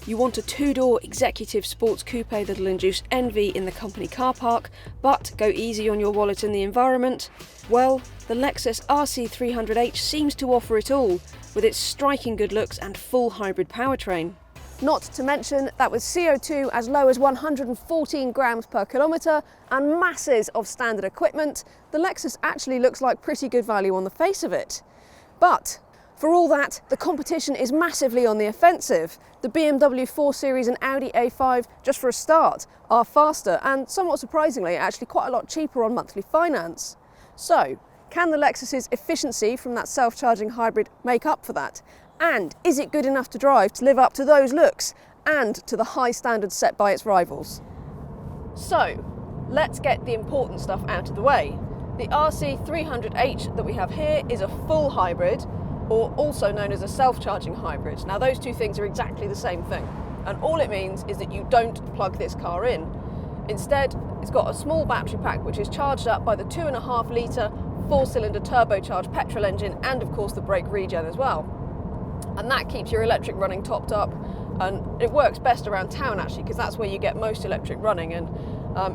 You want a two-door executive sports coupe that'll induce envy in the company car park, but go easy on your wallet and the environment? Well, the Lexus RC 300h seems to offer it all, with its striking good looks and full hybrid powertrain. Not to mention that with CO2 as low as 114 grams per kilometre and masses of standard equipment, the Lexus actually looks like pretty good value on the face of it. But for all that, the competition is massively on the offensive. The BMW 4 Series and Audi A5, just for a start, are faster and, somewhat surprisingly, actually quite a lot cheaper on monthly finance. So, can the Lexus's efficiency from that self-charging hybrid make up for that? And is it good enough to drive to live up to those looks and to the high standards set by its rivals? So, let's get the important stuff out of the way. The RC 300h that we have here is a full hybrid, or also known as a self-charging hybrid. Now those two things are exactly the same thing, and all it means is that you don't plug this car in. Instead, it's got a small battery pack which is charged up by the 2.5 litre 4-cylinder turbocharged petrol engine, and of course the brake regen as well. And that keeps your electric running topped up, and it works best around town actually, because that's where you get most electric running. And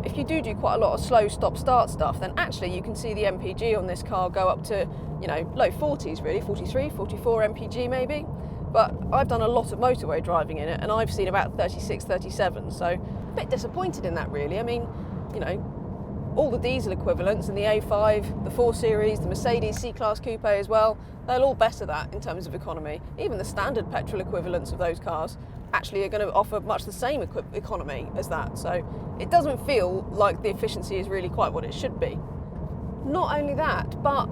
if you do quite a lot of slow stop-start stuff, then actually you can see the MPG on this car go up to, low 40s really, 43, 44 MPG maybe. But I've done a lot of motorway driving in it, and I've seen about 36, 37, so a bit disappointed in that really. I mean, all the diesel equivalents in the A5, the 4 Series, the Mercedes C-Class Coupe as well, they'll all better that in terms of economy. Even the standard petrol equivalents of those cars actually are going to offer much the same economy as that. So it doesn't feel like the efficiency is really quite what it should be. Not only that, but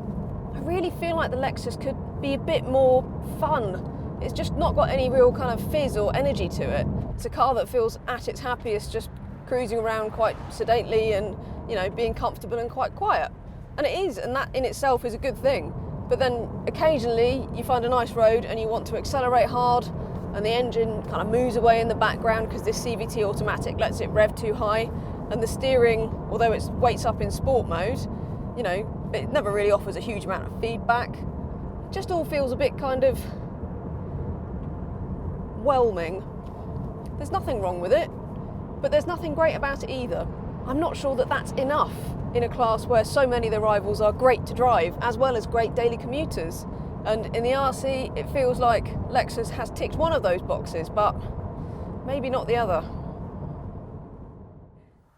I really feel like the Lexus could be a bit more fun. It's just not got any real kind of fizz or energy to it. It's a car that feels at its happiest just cruising around quite sedately and, being comfortable and quite quiet. And it is, and that in itself is a good thing. But then occasionally you find a nice road and you want to accelerate hard, and the engine kind of moves away in the background because this CVT automatic lets it rev too high, and the steering, although it weights up in sport mode, it never really offers a huge amount of feedback. It just all feels a bit kind of whelming. There's nothing wrong with it, but there's nothing great about it either. I'm not sure that that's enough in a class where so many of the rivals are great to drive, as well as great daily commuters. And in the RC, it feels like Lexus has ticked one of those boxes, but maybe not the other.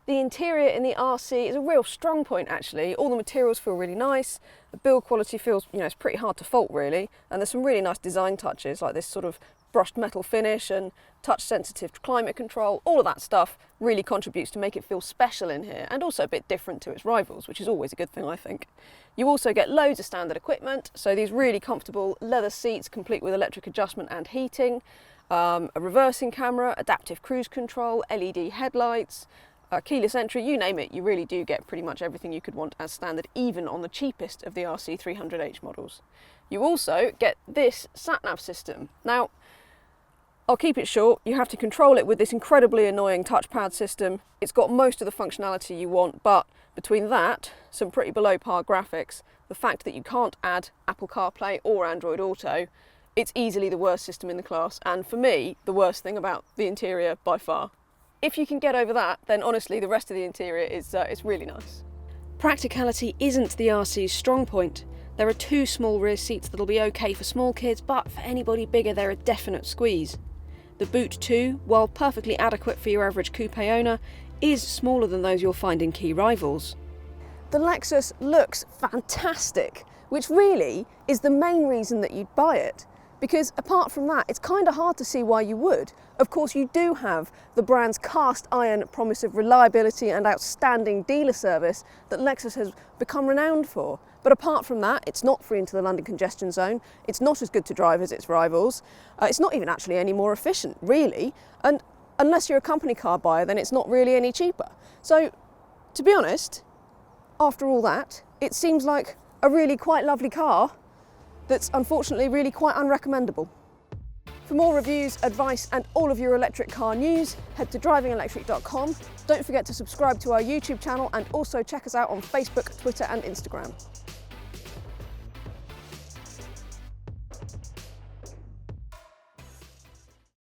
The interior in the RC is a real strong point actually. All the materials feel really nice. The build quality feels, it's pretty hard to fault really. And there's some really nice design touches, like this sort of brushed metal finish and touch sensitive climate control. All of that stuff really contributes to make it feel special in here, and also a bit different to its rivals, which is always a good thing, I think. You also get loads of standard equipment, so these really comfortable leather seats complete with electric adjustment and heating, a reversing camera, adaptive cruise control, LED headlights, keyless entry, you name it, you really do get pretty much everything you could want as standard, even on the cheapest of the RC 300h models. You also get this sat-nav system. Now, I'll keep it short. You have to control it with this incredibly annoying touchpad system. It's got most of the functionality you want, but between that, some pretty below par graphics, the fact that you can't add Apple CarPlay or Android Auto, it's easily the worst system in the class, and for me, the worst thing about the interior by far. If you can get over that, then honestly, the rest of the interior is really nice. Practicality isn't the RC's strong point. There are 2 small rear seats that'll be okay for small kids, but for anybody bigger, they're a definite squeeze. The boot too, while perfectly adequate for your average coupe owner, is smaller than those you'll find in key rivals. The Lexus looks fantastic, which really is the main reason that you'd buy it. Because apart from that, it's kind of hard to see why you would. Of course, you do have the brand's cast iron promise of reliability and outstanding dealer service that Lexus has become renowned for. But apart from that, it's not free into the London congestion zone, it's not as good to drive as its rivals, it's not even actually any more efficient, really, and unless you're a company car buyer, then it's not really any cheaper. So, to be honest, after all that, it seems like a really quite lovely car that's unfortunately really quite unrecommendable. For more reviews, advice and all of your electric car news, head to DrivingElectric.com. Don't forget to subscribe to our YouTube channel and also check us out on Facebook, Twitter and Instagram.